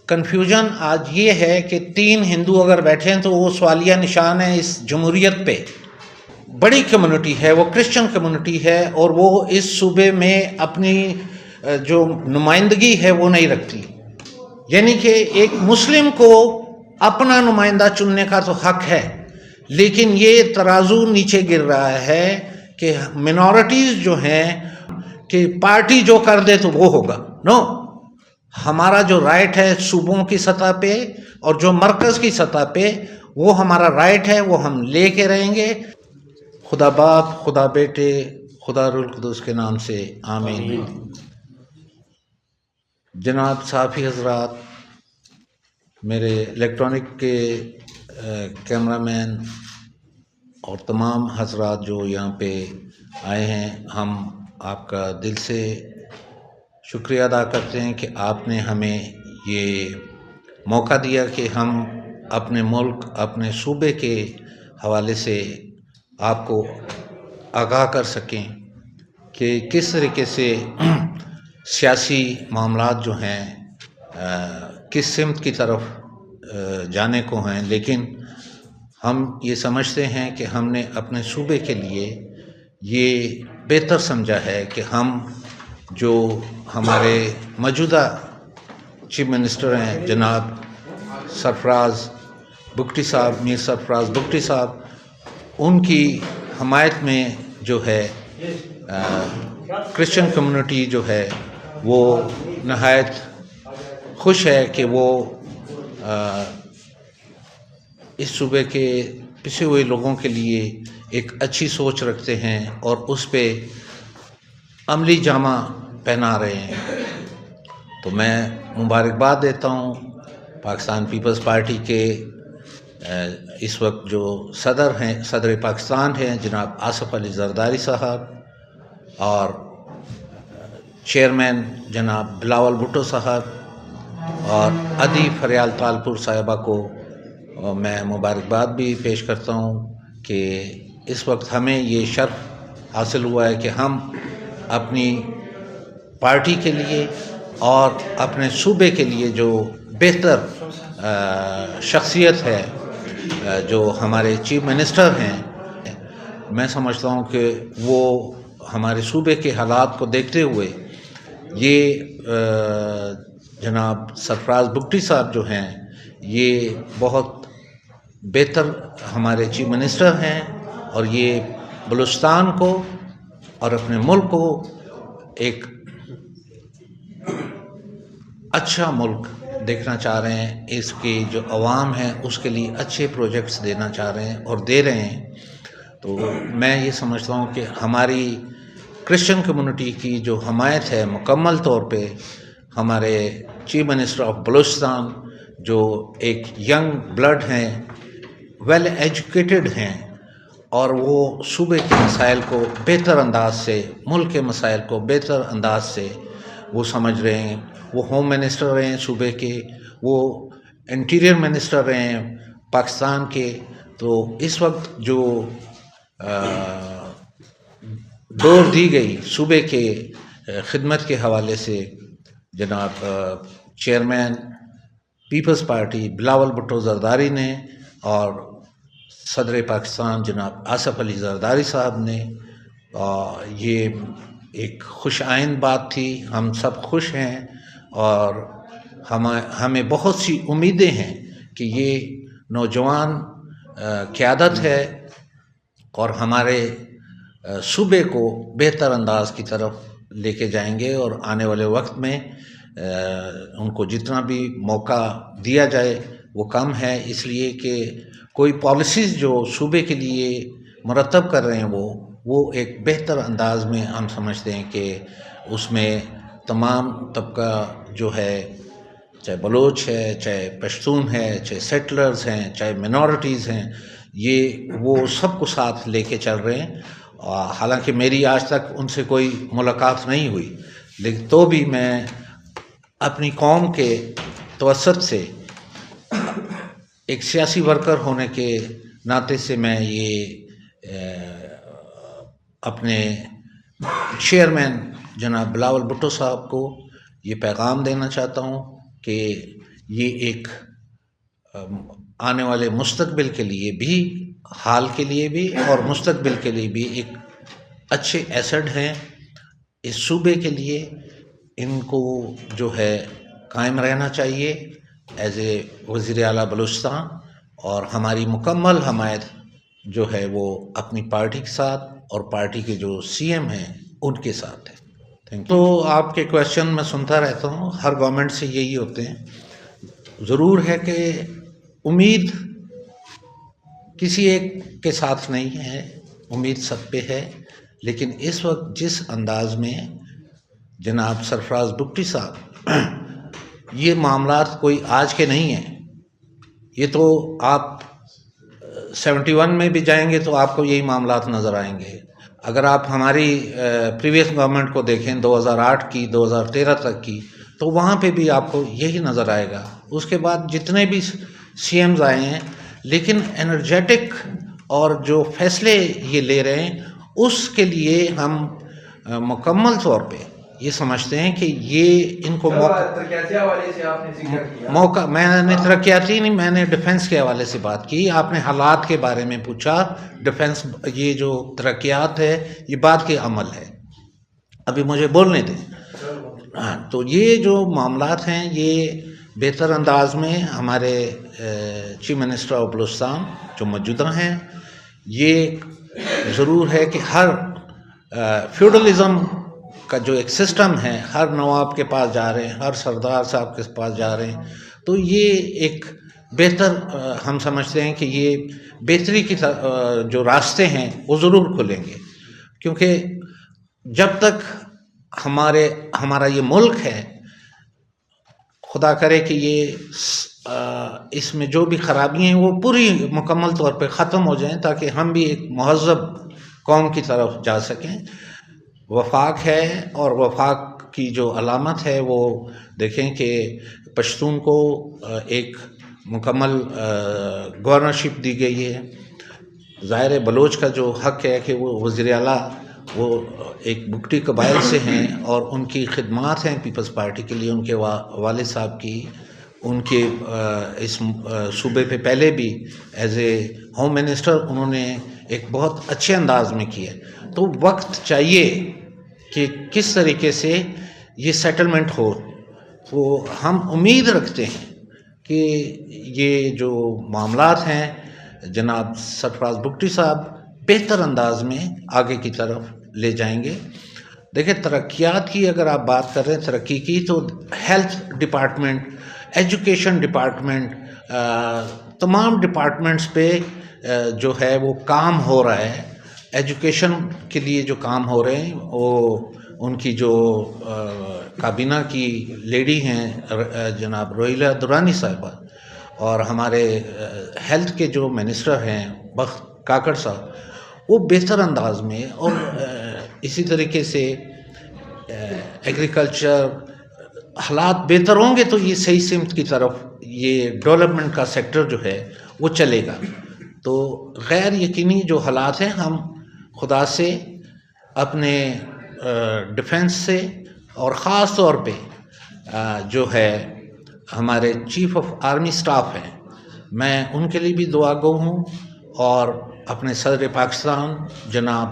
Confusion آج یہ ہے کہ 3 ہندو اگر بیٹھے ہیں تو وہ سوالیہ نشان ہے اس جمہوریت پہ. بڑی کمیونٹی ہے، وہ کرسچن کمیونٹی ہے، اور وہ اس صوبے میں اپنی جو نمائندگی ہے وہ نہیں رکھتی. یعنی کہ ایک مسلم کو اپنا نمائندہ چننے کا تو حق ہے، لیکن یہ ترازو نیچے گر رہا ہے کہ منورٹیز جو ہیں کہ پارٹی جو کر دے تو وہ ہوگا. نو، ہمارا جو رائٹ ہے صوبوں کی سطح پہ اور جو مرکز کی سطح پہ، وہ ہمارا رائٹ ہے، وہ ہم لے کے رہیں گے. خدا باپ، خدا بیٹے، خدا روح القدس کے نام سے آمین. جناب صحافی حضرات، میرے الیکٹرانک کے کیمرہ مین اور تمام حضرات جو یہاں پہ آئے ہیں، ہم آپ کا دل سے شکریہ ادا کرتے ہیں کہ آپ نے ہمیں یہ موقع دیا کہ ہم اپنے ملک، اپنے صوبے کے حوالے سے آپ کو آگاہ کر سکیں کہ کس طریقے سے سیاسی معاملات جو ہیں کس سمت کی طرف جانے کو ہیں. لیکن ہم یہ سمجھتے ہیں کہ ہم نے اپنے صوبے کے لیے یہ بہتر سمجھا ہے کہ ہم جو ہمارے موجودہ چیف منسٹر ہیں جناب سرفراز بگٹی صاحب، میر سرفراز بگٹی صاحب، ان کی حمایت میں جو ہے کرسچن کمیونٹی جو ہے وہ نہایت خوش ہے کہ وہ اس صوبے کے پسے ہوئے لوگوں کے لیے ایک اچھی سوچ رکھتے ہیں اور اس پہ عملی جامہ پہنا رہے ہیں. تو میں مبارکباد دیتا ہوں پاکستان پیپلز پارٹی کے اس وقت جو صدر ہیں، صدر پاکستان ہیں جناب آصف علی زرداری صاحب، اور چیئرمین جناب بلاول بھٹو صاحب اور ادی فریال تالپور صاحبہ کو میں مبارکباد بھی پیش کرتا ہوں کہ اس وقت ہمیں یہ شرف حاصل ہوا ہے کہ ہم اپنی پارٹی کے لیے اور اپنے صوبے کے لیے جو بہتر شخصیت ہے جو ہمارے چیف منسٹر ہیں، میں سمجھتا ہوں کہ وہ ہمارے صوبے کے حالات کو دیکھتے ہوئے یہ جناب سرفراز بگٹی صاحب جو ہیں یہ بہت بہتر ہمارے چیف منسٹر ہیں، اور یہ بلوچستان کو اور اپنے ملک کو ایک اچھا ملک دیکھنا چاہ رہے ہیں. اس کی جو عوام ہیں اس کے لیے اچھے پروجیکٹس دینا چاہ رہے ہیں اور دے رہے ہیں. تو میں یہ سمجھتا ہوں کہ ہماری کرسچن کمیونٹی کی جو حمایت ہے مکمل طور پہ ہمارے چیف منسٹر آف بلوچستان، جو ایک ینگ بلڈ ہیں، ویل ایجوکیٹڈ ہیں، اور وہ صوبے کے مسائل کو بہتر انداز سے، ملک کے مسائل کو بہتر انداز سے وہ سمجھ رہے ہیں. وہ ہوم منسٹر رہے ہیں صوبے کے، وہ انٹیریئر منسٹر رہے ہیں پاکستان کے. تو اس وقت جو دور دی گئی صوبے کے خدمت کے حوالے سے جناب chairman Peoples Party Bilawal Bhutto Zardari نے اور صدر پاکستان جناب آصف علی زرداری صاحب نے، یہ ایک خوش آئند بات تھی. ہم سب خوش ہیں اور ہمیں بہت سی امیدیں ہیں کہ یہ نوجوان قیادت ہے اور ہمارے صوبے کو بہتر انداز کی طرف لے کے جائیں گے، اور آنے والے وقت میں ان کو جتنا بھی موقع دیا جائے وہ کم ہے، اس لیے کہ کوئی پالیسیز جو صوبے کے لیے مرتب کر رہے ہیں وہ ایک بہتر انداز میں ہم سمجھتے ہیں کہ اس میں تمام طبقہ جو ہے، چاہے بلوچ ہے، چاہے پشتون ہے، چاہے سیٹلرز ہیں، چاہے منورٹیز ہیں، یہ وہ سب کو ساتھ لے کے چل رہے ہیں. حالانکہ میری آج تک ان سے کوئی ملاقات نہیں ہوئی، لیکن تو بھی میں اپنی قوم کے توسط سے ایک سیاسی ورکر ہونے کے ناطے سے میں یہ اپنے چیئرمین جناب بلاول بھٹو صاحب کو یہ پیغام دینا چاہتا ہوں کہ یہ ایک آنے والے مستقبل کے لیے بھی، حال کے لیے بھی اور مستقبل کے لیے بھی ایک اچھے ایسڈ ہیں اس صوبے کے لیے. ان کو جو ہے قائم رہنا چاہیے ایز اے وزیر اعلیٰ بلوچستان، اور ہماری مکمل حمایت جو ہے وہ اپنی پارٹی کے ساتھ اور پارٹی کے جو سی ایم ہیں ان کے ساتھ ہے. Thank you. تو آپ کے کویشچن میں سنتا رہتا ہوں، ہر گورنمنٹ سے یہی ہوتے ہیں. ضرور ہے کہ امید کسی ایک کے ساتھ نہیں ہے، امید سب پہ ہے، لیکن اس وقت جس انداز میں جناب سرفراز بگٹی صاحب، یہ معاملات کوئی آج کے نہیں ہیں. یہ تو آپ 71 میں بھی جائیں گے تو آپ کو یہی معاملات نظر آئیں گے. اگر آپ ہماری پریویس گورنمنٹ کو دیکھیں 2008 کی 2013 تک کی، تو وہاں پہ بھی آپ کو یہی نظر آئے گا. اس کے بعد جتنے بھی سی ایمز آئے ہیں، لیکن انرجیٹک اور جو فیصلے یہ لے رہے ہیں اس کے لیے ہم مکمل طور پہ یہ سمجھتے ہیں کہ یہ ان کو موقع میں نے ترقیاتی نہیں، میں نے ڈیفنس کے حوالے سے بات کی. آپ نے حالات کے بارے میں پوچھا. ڈیفنس، یہ جو ترقیات ہے یہ بعد کے عمل ہے، ابھی مجھے بولنے دیں. تو یہ جو معاملات ہیں یہ بہتر انداز میں ہمارے چیف منسٹر آف بلوچستان جو موجودہ ہیں، یہ ضرور ہے کہ ہر فیوڈلزم کا جو ایک سسٹم ہے، ہر نواب کے پاس جا رہے ہیں، ہر سردار صاحب کے پاس جا رہے ہیں، تو یہ ایک بہتر ہم سمجھتے ہیں کہ یہ بہتری کی جو راستے ہیں وہ ضرور کھلیں گے. کیونکہ جب تک ہمارا یہ ملک ہے، خدا کرے کہ یہ اس میں جو بھی خرابی ہیں وہ پوری مکمل طور پہ ختم ہو جائیں، تاکہ ہم بھی ایک مہذب قوم کی طرف جا سکیں. وفاق ہے، اور وفاق کی جو علامت ہے وہ دیکھیں کہ پشتون کو ایک مکمل گورنرشپ دی گئی ہے. ظاہر بلوچ کا جو حق ہے کہ وہ وزیر اعلیٰ وہ ایک بگٹی قبائل سے ہیں، اور ان کی خدمات ہیں پیپلز پارٹی کے لیے. ان کے والد صاحب کی، ان کے اس صوبے پہ پہلے بھی ایز اے ہوم منسٹر انہوں نے ایک بہت اچھے انداز میں کیا. تو وقت چاہیے کہ کس طریقے سے یہ سیٹلمنٹ ہو. تو ہم امید رکھتے ہیں کہ یہ جو معاملات ہیں جناب سرفراز بگٹی صاحب بہتر انداز میں آگے کی طرف لے جائیں گے. دیکھیں، ترقیات کی اگر آپ بات کر رہے ہیں، ترقی کی، تو ہیلتھ ڈپارٹمنٹ، ایجوکیشن ڈپارٹمنٹ، تمام ڈپارٹمنٹس پہ جو ہے وہ کام ہو رہا ہے. ایجوکیشن کے لیے جو کام ہو رہے ہیں وہ ان کی جو کابینہ کی لیڈی ہیں جناب روہیلہ درانی صاحبہ، اور ہمارے ہیلتھ کے جو منسٹر ہیں بخت کاکڑ صاحب، وہ بہتر انداز میں، اور اسی طریقے سے ایگریکلچر حالات بہتر ہوں گے تو یہ صحیح سمت کی طرف یہ ڈیولپمنٹ کا سیکٹر جو ہے وہ چلے گا. تو غیر یقینی جو حالات ہیں، ہم خدا سے، اپنے ڈیفنس سے، اور خاص طور پہ جو ہے ہمارے چیف آف آرمی سٹاف ہیں، میں ان کے لیے بھی دعا گو ہوں، اور اپنے صدر پاکستان جناب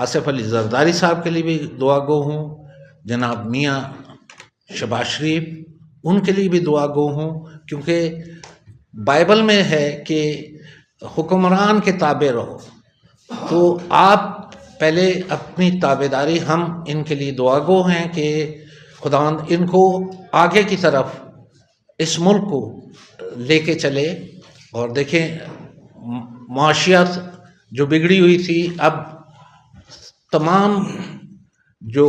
آصف علی زرداری صاحب کے لیے بھی دعا گو ہوں، جناب میاں شہباز شریف، ان کے لیے بھی دعا گو ہوں. کیونکہ بائبل میں ہے کہ حکمران کے تابع رہو. تو آپ پہلے اپنی تابع داری، ہم ان کے لیے دعا گو ہیں کہ خداوند ان کو آگے کی طرف اس ملک کو لے کے چلے. اور دیکھیں، معاشیات جو بگڑی ہوئی تھی، اب تمام جو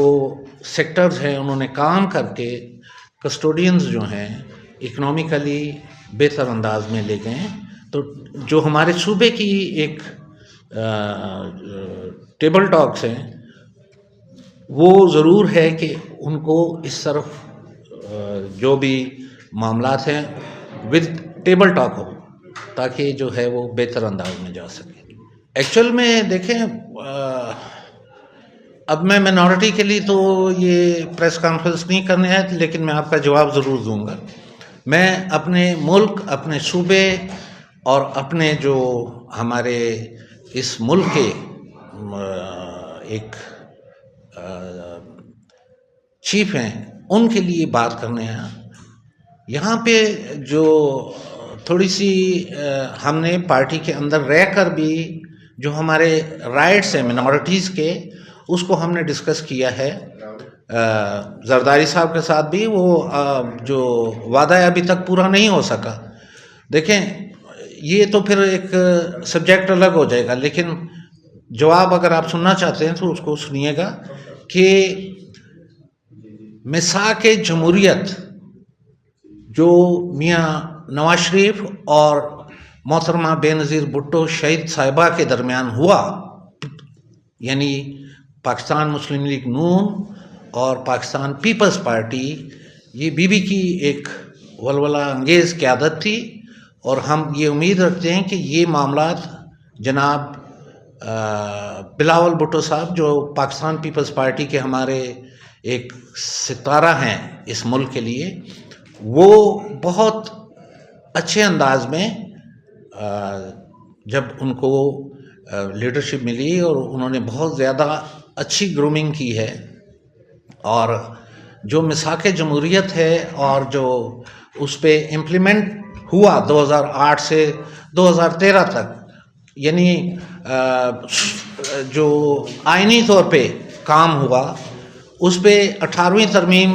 سیکٹرز ہیں انہوں نے کام کر کے کسٹوڈینز جو ہیں اکنامکلی بہتر انداز میں لے گئے ہیں. تو جو ہمارے صوبے کی ایک ٹیبل ٹاکس ہیں، وہ ضرور ہے کہ ان کو اس طرف جو بھی معاملات ہیں ود ٹیبل ٹاک ہو، تاکہ جو ہے وہ بہتر انداز میں جا سکے. ایکچوئل میں دیکھیں، اب میں منورٹی کے لیے تو یہ پریس کانفرنس نہیں کرنے آیا، لیکن میں آپ کا جواب ضرور دوں گا. میں اپنے ملک، اپنے صوبے اور اپنے جو ہمارے اس ملک کے ایک چیف ہیں ان کے لیے بات کرنے آیا. یہاں پہ جو تھوڑی سی ہم نے پارٹی کے اندر رہ کر بھی جو ہمارے رائٹس ہیں منورٹیز کے، اس کو ہم نے ڈسکس کیا ہے زرداری صاحب کے ساتھ بھی. وہ جو وعدہ ابھی تک پورا نہیں ہو سکا. دیکھیں یہ تو پھر ایک سبجیکٹ الگ ہو جائے گا، لیکن جواب اگر آپ سننا چاہتے ہیں تو اس کو سنیے گا کہ مساق جمہوریت جو میاں نواز شریف اور محترمہ بے نظیر بھٹو شہید صاحبہ کے درمیان ہوا، یعنی پاکستان مسلم لیگ نون اور پاکستان پیپلز پارٹی، یہ بی بی کی ایک ولولہ انگیز قیادت تھی. اور ہم یہ امید رکھتے ہیں کہ یہ معاملات جناب بلاول بھٹو صاحب جو پاکستان پیپلز پارٹی کے ہمارے ایک ستارہ ہیں اس ملک کے لیے، وہ بہت اچھے انداز میں جب ان کو لیڈرشپ ملی اور انہوں نے بہت زیادہ اچھی گرومنگ کی ہے، اور جو مساق جمہوریت ہے اور جو اس پہ امپلیمنٹ ہوا 2008 سے 2013 تک، یعنی جو آئینی طور پہ کام ہوا، اس پہ 18ویں ترمیم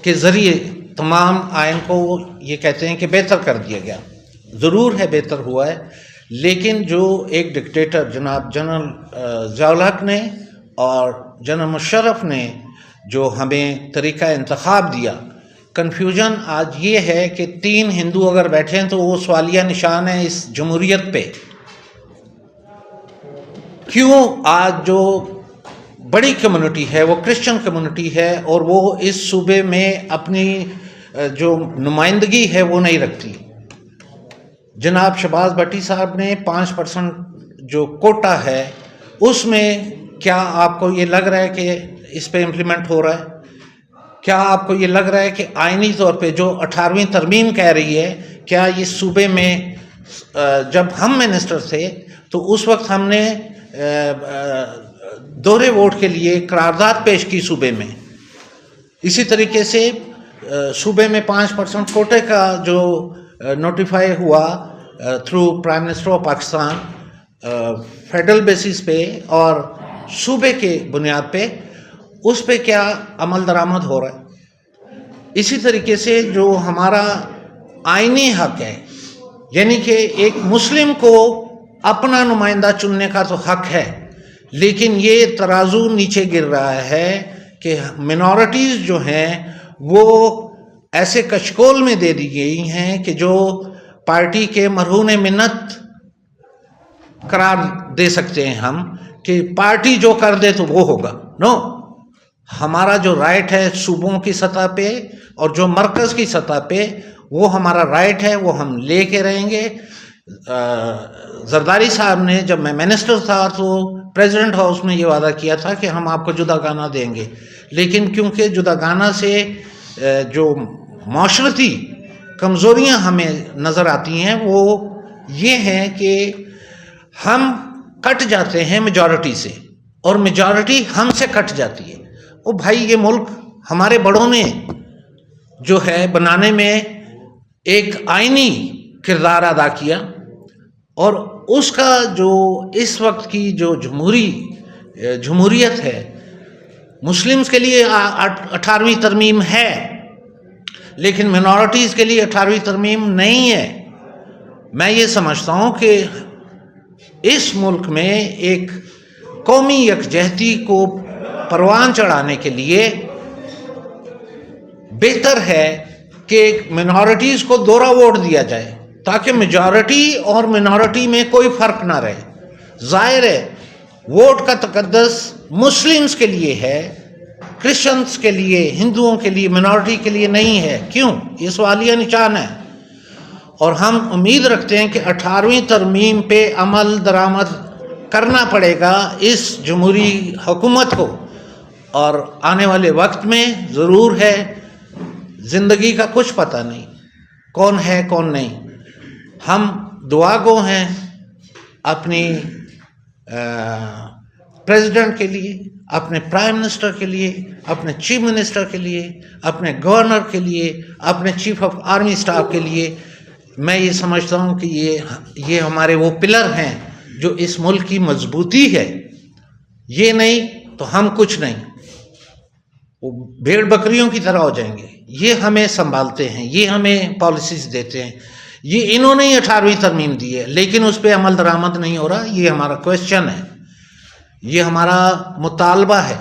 کے ذریعے تمام آئین کو یہ کہتے ہیں کہ بہتر کر دیا گیا. ضرور ہے بہتر ہوا ہے، لیکن جو ایک ڈکٹیٹر جناب جنرل ضیاء الحق نے اور جنرل مشرف نے جو ہمیں طریقہ انتخاب دیا، کنفیوژن آج یہ ہے کہ 3 ہندو اگر بیٹھے ہیں تو وہ سوالیہ نشان ہے اس جمہوریت پہ. کیوں آج جو بڑی کمیونٹی ہے وہ کرسچن کمیونٹی ہے اور وہ اس صوبے میں اپنی جو نمائندگی ہے وہ نہیں رکھتی. جناب شہباز بھٹی صاحب نے 5% جو کوٹا ہے اس میں کیا آپ کو یہ لگ رہا ہے کہ اس پہ امپلیمنٹ ہو رہا ہے؟ کیا آپ کو یہ لگ رہا ہے کہ آئینی طور پہ جو 18ویں ترمیم کہہ رہی ہے، کیا یہ صوبے میں جب ہم منسٹر تھے تو اس وقت ہم نے دوہرے ووٹ کے لیے قرارداد پیش کی صوبے میں. اسی طریقے سے صوبے میں 5% کوٹے کا جو نوٹیفائی ہوا through prime minister of Pakistan federal basis پہ اور صوبے کے بنیاد پہ، اس پہ کیا عمل درآمد ہو رہا ہے؟ اسی طریقے سے جو ہمارا آئینی حق ہے، یعنی کہ ایک مسلم کو اپنا نمائندہ چننے کا تو حق ہے، لیکن یہ ترازو نیچے گر رہا ہے کہ منورٹیز جو ہیں وہ ایسے کشکول میں دے دی گئی ہیں کہ جو پارٹی کے مرہون منت قرار دے سکتے ہیں ہم کہ پارٹی جو کر دے تو وہ ہوگا. نو، ہمارا جو رائٹ ہے صوبوں کی سطح پہ اور جو مرکز کی سطح پہ، وہ ہمارا رائٹ ہے، وہ ہم لے کے رہیں گے. زرداری صاحب نے جب میں منسٹر تھا تو پریزیڈنٹ ہاؤس میں یہ وعدہ کیا تھا کہ ہم آپ کو جدا گانا دیں گے، لیکن کیونکہ جدا گانا سے جو معاشرتی کمزوریاں ہمیں نظر آتی ہیں وہ یہ ہیں کہ ہم کٹ جاتے ہیں میجورٹی سے اور میجورٹی ہم سے کٹ جاتی ہے. او بھائی، یہ ملک ہمارے بڑوں نے جو ہے بنانے میں ایک آئینی کردار ادا کیا، اور اس کا جو اس وقت کی جو جمہوریت ہے، مسلمز کے لیے 18ویں ترمیم ہے لیکن منورٹیز کے لیے 18ویں ترمیم نہیں ہے. میں یہ سمجھتا ہوں کہ اس ملک میں ایک قومی یکجہتی کو پروان چڑھانے کے لیے بہتر ہے کہ منورٹیز کو دوہرا ووٹ دیا جائے تاکہ میجورٹی اور منورٹی میں کوئی فرق نہ رہے. ظاہر ہے ووٹ کا تقدس مسلمز کے لیے ہے، کرسچنز کے لیے، ہندوؤں کے لیے، منورٹی کے لیے نہیں ہے. کیوں؟ یہ سوالیہ نشان ہے. اور ہم امید رکھتے ہیں کہ 18ویں ترمیم پہ عمل درآمد کرنا پڑے گا اس جمہوری حکومت کو، اور آنے والے وقت میں ضرور ہے. زندگی کا کچھ پتہ نہیں کون ہے کون نہیں. ہم دعا گو ہیں اپنی پریزیڈنٹ کے لیے, اپنے پرائم منسٹر کے لیے, اپنے چیف منسٹر کے لیے, اپنے گورنر کے لیے, اپنے چیف آف آرمی اسٹاف کے لیے. میں یہ سمجھتا ہوں کہ یہ ہمارے وہ پلر ہیں جو اس ملک کی مضبوطی ہے. یہ نہیں تو ہم کچھ نہیں, وہ بھیڑ بکریوں کی طرح ہو جائیں گے. یہ ہمیں سنبھالتے ہیں, یہ ہمیں پالیسیز دیتے ہیں. یہ انہوں نے 18ویں ترمیم دی ہے لیکن اس پہ عمل درآمد نہیں ہو رہا. یہ ہمارا کویسچن ہے, یہ ہمارا مطالبہ ہے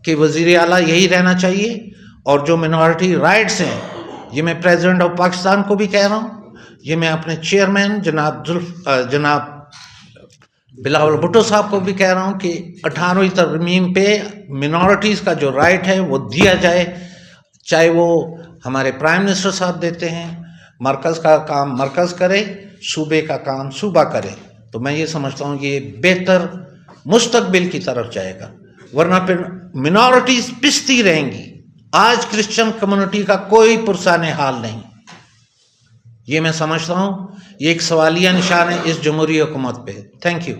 کہ وزیر اعلیٰ یہی رہنا چاہیے. اور جو منورٹی رائٹس ہیں, یہ میں پریزیڈنٹ آف پاکستان کو بھی کہہ رہا ہوں, یہ میں اپنے چیئرمین جناب بلاول بھٹو صاحب کو بھی کہہ رہا ہوں کہ 18ویں ترمیم پہ منورٹیز کا جو رائٹ ہے وہ دیا جائے. چاہے وہ ہمارے پرائم منسٹر صاحب دیتے ہیں, مرکز کا کام مرکز کرے, صوبے کا کام صوبہ کرے, تو میں یہ سمجھتا ہوں کہ یہ بہتر مستقبل کی طرف جائے گا. ورنہ پھر منورٹیز پستی رہیں گی. آج کرسچن کمیونٹی کا کوئی پرسان حال نہیں. یہ میں سمجھتا ہوں یہ ایک سوالیہ نشان ہے اس جمہوری حکومت پہ. Thank you.